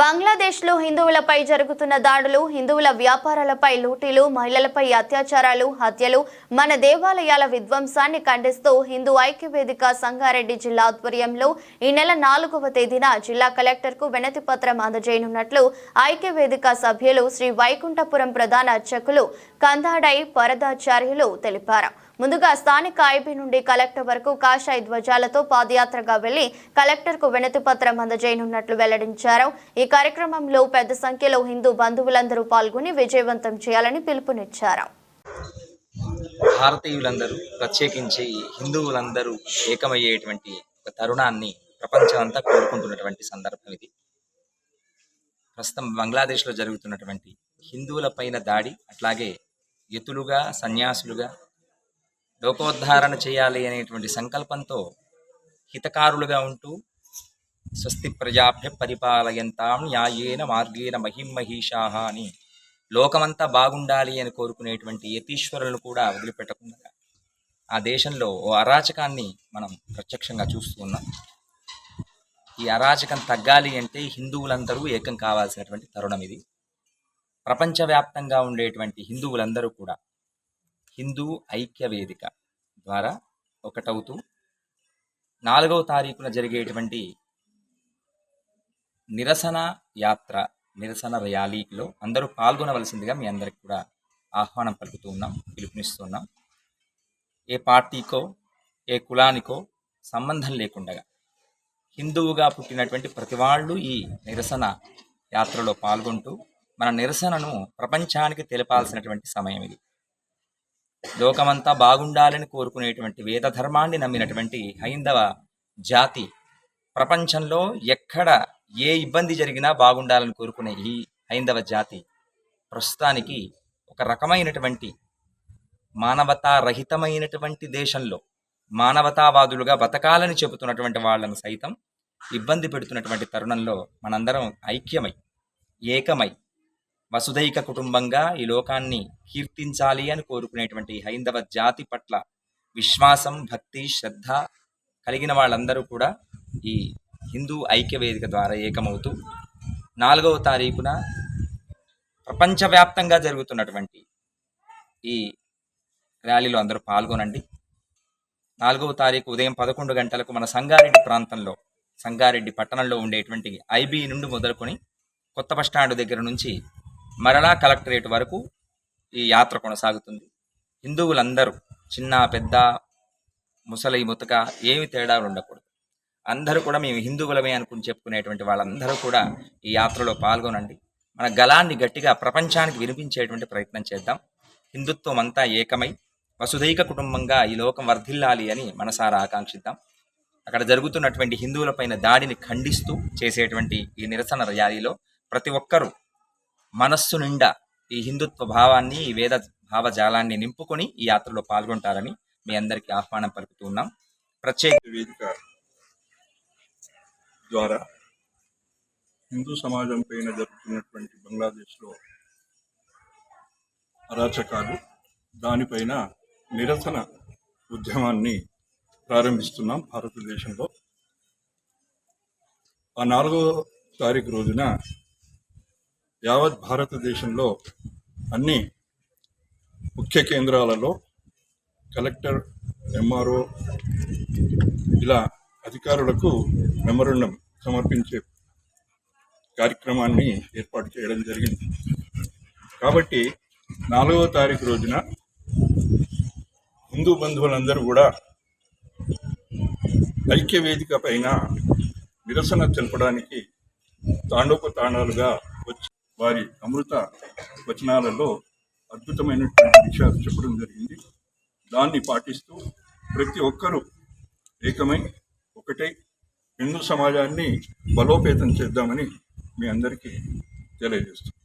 బంగ్లాదేశ్లో హిందువులపై జరుగుతున్న దాడులు, హిందువుల వ్యాపారాలపై లూటీలు, మహిళలపై అత్యాచారాలు, హత్యలు, మన దేవాలయాల విధ్వంసాన్ని ఖండిస్తూ హిందూ ఐక్యవేదిక సంగారెడ్డి జిల్లా ఆధ్వర్యంలో ఈ నెల 4వ తేదీన జిల్లా కలెక్టర్కు వినతి పత్రం అందజేయనున్నట్లు ఐక్యవేదిక సభ్యులు శ్రీ వైకుంఠపురం ప్రధాన అర్చకులు కందాడై పరదాచార్యులు తెలిపారు. ముందుగా స్థానిక ఐబీ నుండి కలెక్టర్ వరకు కాషాయ ధ్వజాలతో పాదయాత్రగా వెళ్లి కలెక్టర్కు వినతి పత్రం అందజేయనున్నట్లు వెల్లడించారు. ఈ కార్యక్రమంలో పెద్ద సంఖ్యలో హిందూ బంధువులందరూ పాల్గొని విజయవంతం చేయాలని పిలుపునిచ్చారు. భారతీయులందరూ ప్రత్యేకించి హిందువులందరూ ఏకమయ్యేటువంటి ఒక తరుణాన్ని ప్రపంచమంతా కోరుకుంటున్నటువంటి సందర్భం ఇది. ప్రస్తుతం బంగ్లాదేశ్లో జరుగుతున్నటువంటి హిందువుల పైన దాడి, అట్లాగే యతులుగా సన్యాసులుగా లోకోద్ధారణ చేయాలి అనేటువంటి సంకల్పంతో హితకారులుగా ఉంటూ స్వస్తి ప్రజాభ్య పరిపాలయంతాం న్యాయేన మార్గేణ మహిమహీషాహ అని లోకమంతా బాగుండాలి అని కోరుకునేటువంటి యతీశ్వరులను కూడా వదిలిపెట్టకుండా ఆ దేశంలో ఓ అరాచకాన్ని మనం ప్రత్యక్షంగా చూస్తూ ఉన్నాం. ఈ అరాచకం తగ్గాలి అంటే హిందువులందరూ ఏకం కావాల్సినటువంటి తరుణం ఇది. ప్రపంచవ్యాప్తంగా ఉండేటువంటి హిందువులందరూ కూడా హిందూ ఐక్య వేదిక ద్వారా ఒకటవుతూ 4వ తారీఖున జరిగేటువంటి నిరసన యాత్ర, నిరసన ర్యాలీలో అందరూ పాల్గొనవలసిందిగా మీ అందరికి కూడా ఆహ్వానం పలుకుతూ ఉన్నాం, పిలుపునిస్తున్నాం. ఏ పార్టీకో ఏ కులానికో సంబంధం లేకుండా హిందువుగా పుట్టినటువంటి ప్రతి వాళ్ళు ఈ నిరసన యాత్రలో పాల్గొంటూ మన నిరసనను ప్రపంచానికి తెలపాల్సినటువంటి సమయం ఇది. లోకమంతా బాగుండాలని కోరుకునేటువంటి వేద ధర్మాన్ని నమ్మినటువంటి హైందవ జాతి ప్రపంచంలో ఎక్కడ ఏ ఇబ్బంది జరిగినా బాగుండాలని కోరుకునే ఈ హైందవ జాతి ప్రస్తుతానికి ఒక రకమైనటువంటి మానవతారహితమైనటువంటి దేశంలో మానవతావాదులుగా బతకాలని చెబుతున్నటువంటి వాళ్ళను సైతం ఇబ్బంది పెడుతున్నటువంటి తరుణంలో మనందరం ఐక్యమై ఏకమై వసుధైక కుటుంబంగా ఈ లోకాన్ని కీర్తించాలి అని కోరుకునేటువంటి హైందవ జాతి పట్ల విశ్వాసం, భక్తి, శ్రద్ధ కలిగిన వాళ్ళందరూ కూడా ఈ హిందూ ఐక్య వేదిక ద్వారా ఏకమవుతూ 4వ తారీఖున ప్రపంచవ్యాప్తంగా జరుగుతున్నటువంటి ఈ ర్యాలీలో అందరూ పాల్గొనండి. 4వ తారీఖు ఉదయం 11 గంటలకు మన సంగారెడ్డి ప్రాంతంలో, సంగారెడ్డి పట్టణంలో ఉండేటువంటి ఐబీ నుండి మొదలుకొని కొత్త బస్టాండ్ దగ్గర నుంచి మరలా కలెక్టరేట్ వరకు ఈ యాత్ర కొనసాగుతుంది. హిందువులందరూ చిన్న పెద్ద ముసలి ముతక ఏమి తేడాలు ఉండకూడదు. అందరూ కూడా మేము హిందువులమే అనుకుని చెప్పుకునేటువంటి వాళ్ళందరూ కూడా ఈ యాత్రలో పాల్గొనండి. మన గళాన్ని గట్టిగా ప్రపంచానికి వినిపించేటువంటి ప్రయత్నం చేద్దాం. హిందుత్వం అంతా ఏకమై వసుధైక కుటుంబంగా ఈ లోకం వర్ధిల్లాలి అని మనసారా ఆకాంక్షిద్దాం. అక్కడ జరుగుతున్నటువంటి హిందువులపైన దాడిని ఖండిస్తూ చేసేటువంటి ఈ నిరసన ర్యాలీలో ప్రతి ఒక్కరూ మనస్సు నిండా ఈ హిందుత్వ భావాన్ని, ఈ వేద భావజాలాన్ని నింపుకొని ఈ యాత్రలో పాల్గొంటారని మీ అందరికీ ఆహ్వానం పలుకుతూ ఉన్నాం. ప్రత్యేక వేదిక ద్వారా హిందూ సమాజం పైన జరుగుతున్నటువంటి బంగ్లాదేశ్లో అరాచకాలు, దానిపైన నిరసన ఉద్యమాన్ని ప్రారంభిస్తున్నాం భారతదేశంలో. ఆ 4వ తారీఖు రోజున యావత్ భారతదేశంలో అన్ని ముఖ్య కేంద్రాలలో కలెక్టర్, ఎంఆర్ఓ ఇలా అధికారులకు మెమోరండం సమర్పించే కార్యక్రమాన్ని ఏర్పాటు చేయడం జరిగింది. కాబట్టి 4వ తారీఖు రోజున హిందూ బంధువులందరూ కూడా ఐక్య వేదిక పైన నిరసన తెలపడానికి తాండోపతాండాలుగా వచ్చి వారి అమృత వచనాలలో అద్భుతమైనటువంటి విషయాలు చెప్పడం జరిగింది. దాన్ని పాటిస్తూ ప్రతి ఒక్కరూ ఏకమై ఒకటై హిందూ సమాజాన్ని బలోపేతం చేద్దామని మీ అందరికీ తెలియజేస్తున్నాం.